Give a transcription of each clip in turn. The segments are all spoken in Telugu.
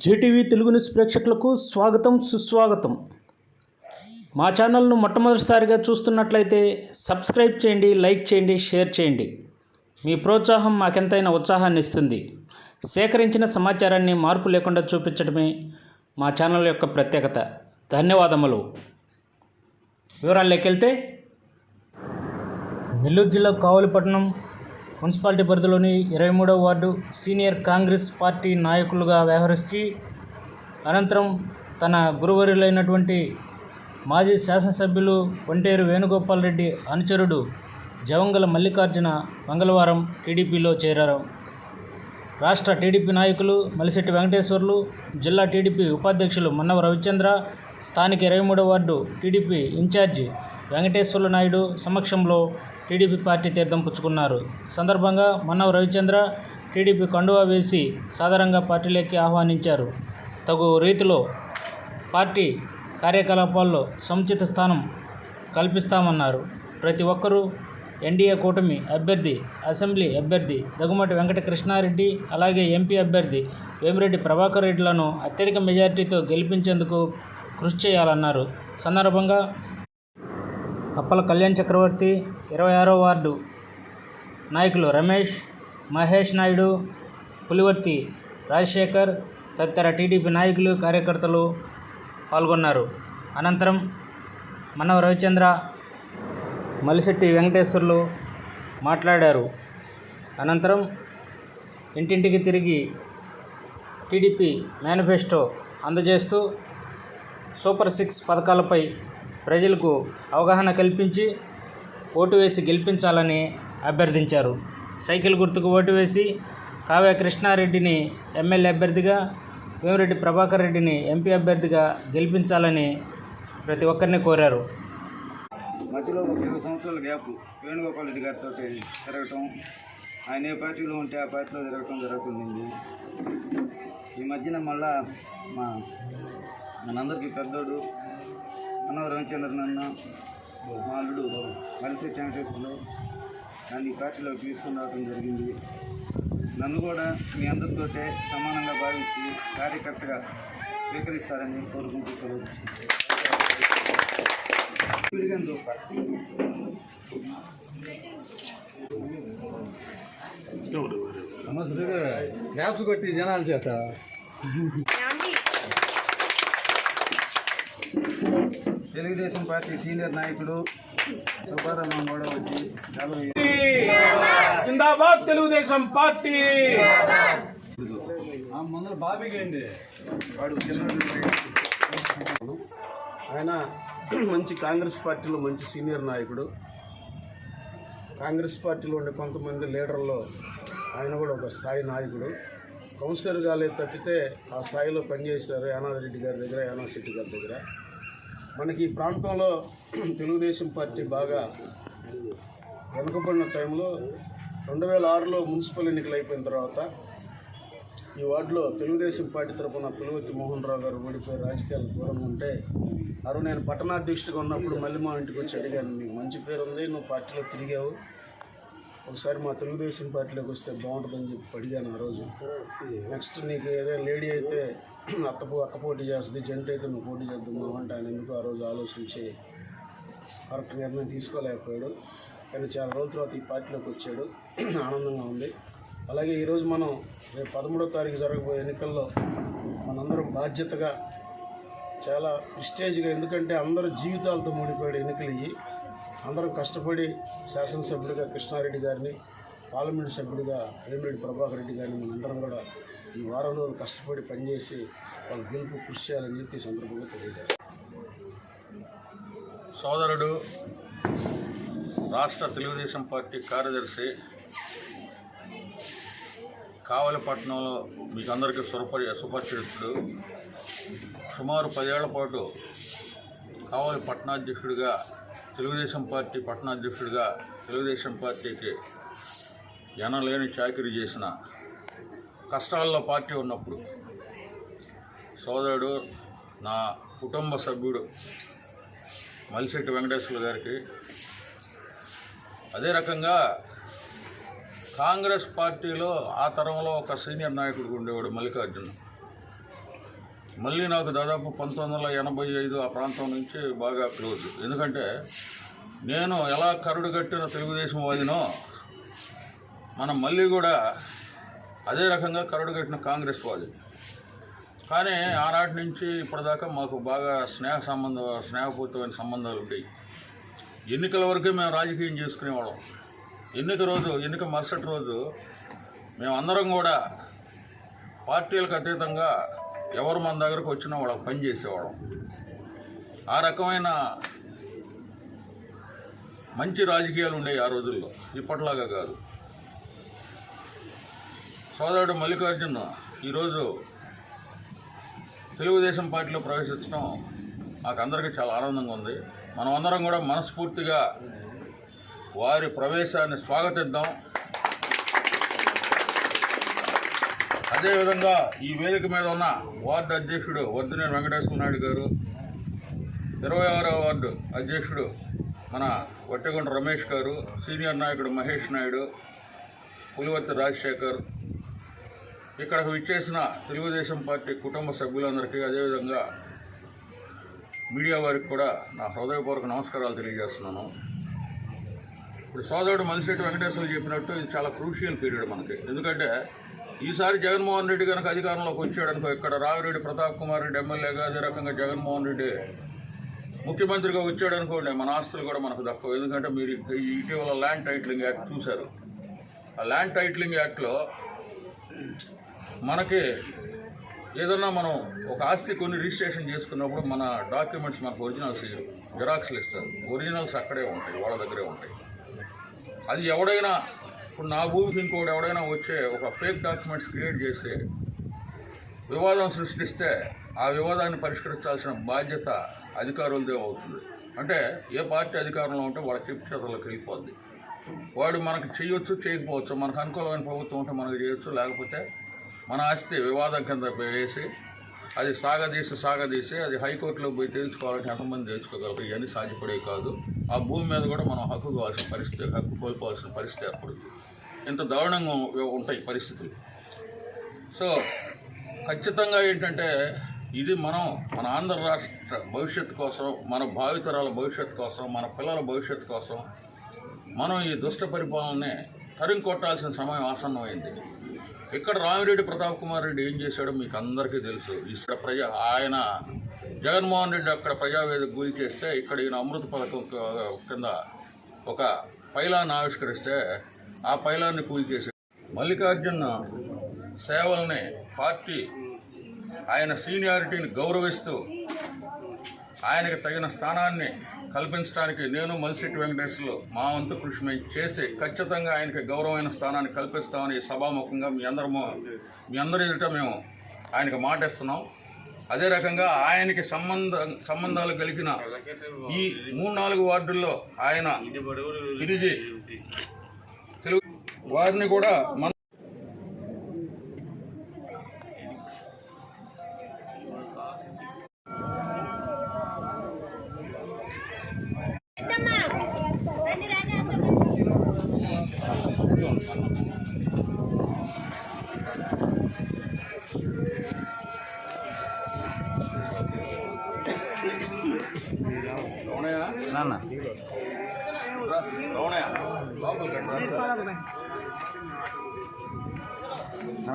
జీటీవీ తెలుగు న్యూస్ ప్రేక్షకులకు స్వాగతం సుస్వాగతం. మా ఛానల్ను మొట్టమొదటిసారిగా చూస్తున్నట్లయితే సబ్స్క్రైబ్ చేయండి, లైక్ చేయండి, షేర్ చేయండి. మీ ప్రోత్సాహం మాకెంతైనా ఉత్సాహాన్ని ఇస్తుంది. సేకరించిన సమాచారాన్ని మార్పు లేకుండా చూపించడమే మా ఛానల్ యొక్క ప్రత్యేకత. ధన్యవాదములు. వివరాల్లోకి వెళ్తే, నెల్లూరు జిల్లా కావలిపట్నం మున్సిపాలిటీ పరిధిలోని 23వ వార్డు సీనియర్ కాంగ్రెస్ పార్టీ నాయకులుగా వ్యవహరించి అనంతరం తన గురువర్యులైనటువంటి మాజీ శాసనసభ్యులు ఒంటేరు వేణుగోపాల్ రెడ్డి అనుచరుడు జవంగల మల్లికార్జున మంగళవారం టీడీపీలో చేరారు. రాష్ట్ర టీడీపీ నాయకులు మలిశెట్టి వెంకటేశ్వర్లు, జిల్లా టీడీపీ ఉపాధ్యక్షులు మన్నవ రవిచంద్ర, స్థానిక 23వ ward TDP incharge Venkateswarlu Naidu సమక్షంలో టీడీపీ పార్టీ తీర్థం పుచ్చుకున్నారు. సందర్భంగా మన్నవ రవిచంద్ర టీడీపీ కండువా వేసి సాధారణంగా పార్టీలోకి ఆహ్వానించారు. తగు రీతిలో పార్టీ కార్యకలాపాల్లో సముచిత స్థానం కల్పిస్తామన్నారు. ప్రతి ఒక్కరూ ఎన్డీఏ కూటమి అభ్యర్థి, అసెంబ్లీ అభ్యర్థి దగ్గుమాటి వెంకట కృష్ణారెడ్డి, అలాగే ఎంపీ అభ్యర్థి వేమిరెడ్డి ప్రభాకర్ రెడ్డిలను అత్యధిక మెజారిటీతో గెలిపించేందుకు కృషి చేయాలన్నారు. సందర్భంగా అప్పల కళ్యాణ్ చక్రవర్తి, 26వ వార్డు నాయకులు రమేష్, మహేష్ నాయుడు, పులివర్తి రాజశేఖర్ తదితర టీడీపీ నాయకులు, కార్యకర్తలు పాల్గొన్నారు. అనంతరం మన్నవ రవిచంద్ర, మలిశెట్టి వెంకటేశ్వర్లు మాట్లాడారు. అనంతరం ఇంటింటికి తిరిగి టీడీపీ మేనిఫెస్టో అందజేస్తూ సూపర్ 6 పథకాలపై ప్రజలకు అవగాహన కల్పించి ఓటు వేసి గెలిపించాలని అభ్యర్థించారు. సైకిల్ గుర్తుకు ఓటు వేసి కావ్య కృష్ణారెడ్డిని ఎమ్మెల్యే అభ్యర్థిగా, వేమిరెడ్డి ప్రభాకర్ రెడ్డిని ఎంపీ అభ్యర్థిగా గెలిపించాలని ప్రతి ఒక్కరిని కోరారు. మధ్యలో ఒక 20 సంవత్సరాల గ్యాప్ వేణుగోపాల్ రెడ్డి గారితో తిరగటం, ఆయన ఏ పార్టీలో ఉంటే ఆ పార్టీలో తిరగటం జరుగుతుంది. ఈ మధ్యన మళ్ళా మనందరికీ పెద్దోడు మన్నవ రవిచంద్రన్ అన్న, మా అల్లుడు మలిశెట్టి వెంకటేశ్వర్లు నన్ను ఈ పార్టీలోకి తీసుకుని రావడం జరిగింది. నన్ను కూడా మీ అందరితో సమానంగా భావించి కార్యకర్తగా స్వీకరిస్తారని కోరుకుంటూ సెలవు. గ్యాప్స్ కొట్టి జనాల చేత తెలుగుదేశం పార్టీ సీనియర్ నాయకుడు సుబ్బారావు కూడా వచ్చి జిందాబాద్ తెలుగుదేశం పార్టీ ముందర బాబీగండి. వాడు ఆయన మంచి కాంగ్రెస్ పార్టీలో మంచి సీనియర్ నాయకుడు. కాంగ్రెస్ పార్టీలో ఉండే కొంతమంది లీడర్లో ఆయన కూడా ఒక స్థాయి నాయకుడు. కౌన్సిలర్గా తప్పితే ఆ స్థాయిలో పనిచేశారు యానాది రెడ్డి గారి దగ్గర, యానా శెట్టి గారి దగ్గర. మనకి ఈ ప్రాంతంలో తెలుగుదేశం పార్టీ బాగా వెనుకబడిన టైంలో 2006లో మున్సిపల్ ఎన్నికలు అయిపోయిన తర్వాత ఈ వార్డులో తెలుగుదేశం పార్టీ తరఫున పులివర్తి మోహన్ రావు గారు ఓడిపోయి రాజకీయాలు దూరంగా ఉంటే నేను పట్టణాధ్యక్షుడిగా ఉన్నప్పుడు మళ్ళీ మా ఇంటికి వచ్చి అడిగాను, నీకు మంచి పేరు ఉంది, నువ్వు పార్టీలో తిరిగావు, ఒకసారి మా తెలుగుదేశం పార్టీలోకి వస్తే బాగుంటుందని చెప్పి అడిగాను ఆ రోజు. నెక్స్ట్ నీకు ఏదో లేడీ అయితే అక్క పోటీ చేస్తుంది, జెంట్ అయితే నువ్వు పోటీ చేద్దాము అంటే ఆయన ఎందుకు ఆ రోజు ఆలోచించి కరెక్ట్ నిర్ణయం తీసుకోలేకపోయాడు. కానీ చాలా రోజుల తర్వాత ఈ పార్టీలోకి వచ్చాడు. ఆనందంగా ఉంది. అలాగే ఈరోజు మనం రేపు 13వ తారీఖు జరగబోయే ఎన్నికల్లో మనందరం బాధ్యతగా చాలా ప్రిస్టేజ్గా, ఎందుకంటే అందరూ జీవితాలతో ముడిపోయాడు ఎన్నికలు ఇవి. అందరం కష్టపడి శాసనసభ్యుడిగా కృష్ణారెడ్డి గారిని, పార్లమెంట్ సభ్యుడిగా వేమిరెడ్డి ప్రభాకర్ రెడ్డి గారిని మనందరం కూడా ఈ వారం రోజులు కష్టపడి పనిచేసి వాళ్ళ గెలుపు కృషి చేయాలని చెప్పి సందర్భంగా తెలియజేస్తాం. సోదరుడు రాష్ట్ర తెలుగుదేశం పార్టీ కార్యదర్శి, కావలిపట్నంలో మీకు అందరికీ సుపరిచితుడు. సుమారు 10 ఏళ్ల పాటు కావలి పట్టణాధ్యక్షుడిగా, తెలుగుదేశం పార్టీ పట్టణాధ్యక్షుడిగా తెలుగుదేశం పార్టీకి ఎనలేని చాకిరీ చేసిన, కష్టాల్లో పార్టీ ఉన్నప్పుడు సోదరుడు, నా కుటుంబ సభ్యుడు మలిశెట్టి వెంకటేశ్వర్లు గారికి, అదే రకంగా కాంగ్రెస్ పార్టీలో ఆ తరంలో ఒక సీనియర్ నాయకుడు ఉండేవాడు మల్లికార్జున. మళ్ళీ నాకు దాదాపు 1985 ఆ ప్రాంతం నుంచి బాగా క్లోజ్. ఎందుకంటే నేను ఎలా కరుడు కట్టిన తెలుగుదేశం వాదినో మనం మళ్ళీ కూడా అదే రకంగా కరుడు కట్టిన కాంగ్రెస్ వాది. కానీ ఆనాటి నుంచి ఇప్పటిదాకా మాకు బాగా స్నేహపూర్తమైన సంబంధాలు ఉంటాయి. ఎన్నికల వరకే మేము రాజకీయం చేసుకునేవాళ్ళం. ఎన్నిక మరుసటి రోజు మేమందరం కూడా పార్టీలకు అతీతంగా ఎవరు మన దగ్గరకు వచ్చినా వాళ్ళకి పని చేసేవాళ్ళం. ఆ రకమైన మంచి రాజకీయాలు ఉండేవి ఆ రోజుల్లో, ఇప్పట్లాగా కాదు. సోదరుడు మల్లికార్జున ఈరోజు తెలుగుదేశం పార్టీలో ప్రవేశించడం మాకు అందరికీ చాలా ఆనందంగా ఉంది. మనం అందరం కూడా మనస్ఫూర్తిగా వారి ప్రవేశాన్ని స్వాగతిద్దాం. అదేవిధంగా ఈ వేదిక మీద ఉన్న వార్డు అధ్యక్షుడు వర్ధినేని వెంకటేశ్వర నాయుడు గారు, 26వ వార్డు అధ్యక్షుడు మన వట్టెగుంట రమేష్ గారు, సీనియర్ నాయకుడు మహేష్ నాయుడు, పులివర్తి రాజశేఖర్, ఇక్కడకు విచ్చేసిన తెలుగుదేశం పార్టీ కుటుంబ సభ్యులందరికీ, అదేవిధంగా మీడియా వారికి కూడా నా హృదయపూర్వక నమస్కారాలు తెలియజేస్తున్నాను. ఇప్పుడు సోదరుడు మలిశెట్టి వెంకటేశ్వరులు చెప్పినట్టు ఇది చాలా క్రూషియల్ పీరియడ్ మనకి. ఎందుకంటే ఈసారి జగన్మోహన్ రెడ్డి కనుక అధికారంలోకి వచ్చాడనుకో, ఇక్కడ రావిరెడ్డి ప్రతాప్ కుమార్ రెడ్డి ఎమ్మెల్యేగా, అదే రకంగా జగన్మోహన్ రెడ్డి ముఖ్యమంత్రిగా వచ్చాడనుకోండి, మన ఆస్తులు కూడా మనకు దక్కవు. ఎందుకంటే మీరు ఇటీవల ల్యాండ్ టైటిలింగ్ యాక్ట్ చూశారు. ఆ ల్యాండ్ టైటిలింగ్ యాక్ట్లో మనకి ఏదన్నా మనం ఒక ఆస్తి కొన్ని రిజిస్ట్రేషన్ చేసుకున్నప్పుడు మన డాక్యుమెంట్స్ మనకు ఒరిజినల్స్ జిరాక్స్లు ఇస్తారు. ఒరిజినల్స్ అక్కడే ఉంటాయి, వాళ్ళ దగ్గరే ఉంటాయి. అది ఎవడైనా ఇప్పుడు నా భూమికి ఇంకోటి ఎవడైనా వచ్చే ఒక ఫేక్ డాక్యుమెంట్స్ క్రియేట్ చేసి వివాదం సృష్టిస్తే ఆ వివాదాన్ని పరిష్కరించాల్సిన బాధ్యత అధికారులదే అవుతుంది. అంటే ఏ పార్టీ అధికారంలో ఉంటే వాళ్ళ చెప్పు చేతుల్లోకి వెళ్ళిపోద్ది. వాడు మనకు చేయొచ్చు, చేయకపోవచ్చు. మనకు అనుకూలమైన ప్రభుత్వం ఉంటే మనకు చేయొచ్చు, లేకపోతే మన ఆస్తి వివాదం కింద వేసి అది సాగదీసి అది హైకోర్టులో పోయి తేల్చుకోవాలంటే ఎంతమంది తేల్చుకోగలరు? ఇవన్నీ సాధ్యపడే కాదు. ఆ భూమి మీద కూడా మనం హక్కు కోల్పోవాల్సిన పరిస్థితి ఏర్పడుతుంది. ఇంత దారుణంగా ఉంటాయి పరిస్థితులు. సో ఖచ్చితంగా ఏంటంటే ఇది మన ఆంధ్ర రాష్ట్ర భవిష్యత్తు కోసం, మన భావితరాల భవిష్యత్తు కోసం, మన పిల్లల భవిష్యత్తు కోసం మనం ఈ దుష్ట పరిపాలనని తరిమి కొట్టాల్సిన సమయం ఆసన్నమైంది. ఇక్కడ రామిరెడ్డి ప్రతాప్ కుమార్ రెడ్డి ఏం చేశాడో మీకు అందరికీ తెలుసు. ఇక్కడ ఆయన జగన్మోహన్ రెడ్డి అక్కడ ప్రజావేదిక గురి చేస్తే, ఇక్కడ ఈయన అమృత పథకం కింద ఒక పైలాన్ని ఆవిష్కరిస్తే ఆ పైలాన్ని కూల్చేసి మల్లికార్జున సేవల్ని, పార్టీ ఆయన సీనియారిటీని గౌరవిస్తూ ఆయనకి తగిన స్థానాన్ని కల్పించడానికి నేను మలిశెట్టి వెంకటేశ్వర్లు మా వంతు కృషి చేసి ఖచ్చితంగా ఆయనకి గౌరవమైన స్థానాన్ని కల్పిస్తామని సభాముఖంగా మీ అందరి ఎదుట మేము ఆయనకు మాటిస్తున్నాం. అదే రకంగా ఆయనకి సంబంధాలు కలిగిన ఈ 3-4 వార్డుల్లో ఆయన తిరిగి తెలుగు వారిని కూడా మన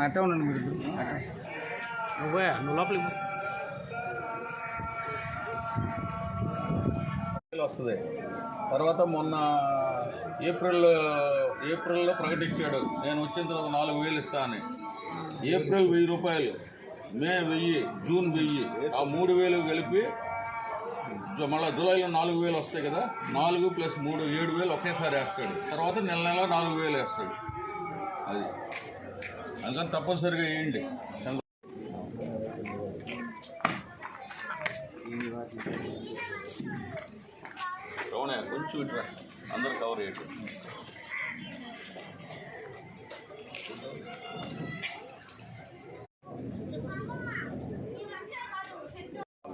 అట్టే ఉండండి మీరు. నువ్వు లోపలికి వస్తుంది. తర్వాత మొన్న ఏప్రిల్లో ప్రకటించాడు, నేను వచ్చిన తర్వాత 4,000 ఇస్తా అని. ఏప్రిల్ 1,000 రూపాయలు, మే 1,000, జూన్ 1,000, ఆ 3,000 కలిపి మళ్ళీ జూలైలో 4,000 వస్తాయి కదా. 4 + 3 7,000 ఒకేసారి వేస్తాడు. తర్వాత నెల 4,000 వేస్తాడు. అది అందుకని తప్పనిసరిగా వేయండి. రమణ కొంచెం ఇట్రా, అందరు కవర్ చేయటం.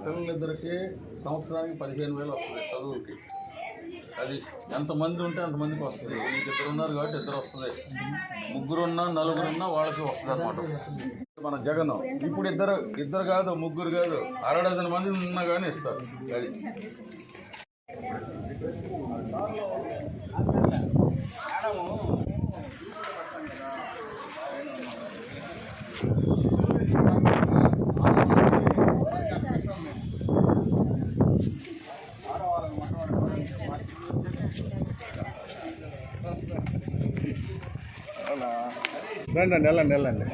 పిల్లలిద్దరికి సంవత్సరానికి 15,000 వస్తుంది చదువులకి. అది ఎంతమంది ఉంటే అంతమందికి వస్తుంది. మీకు 2 ఉన్నారు కాబట్టి 2 వస్తుంది. 3 ఉన్నా 4 ఉన్నా వాళ్ళకి వస్తుంది అన్నమాట. మన జగన్ ఇప్పుడు ఇద్దరు కాదు, ముగ్గురు కాదు, 60 మంది ఉన్నా కానీ ఇస్తారు. అది రండి వెళ్ళండి.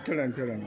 చూడండి.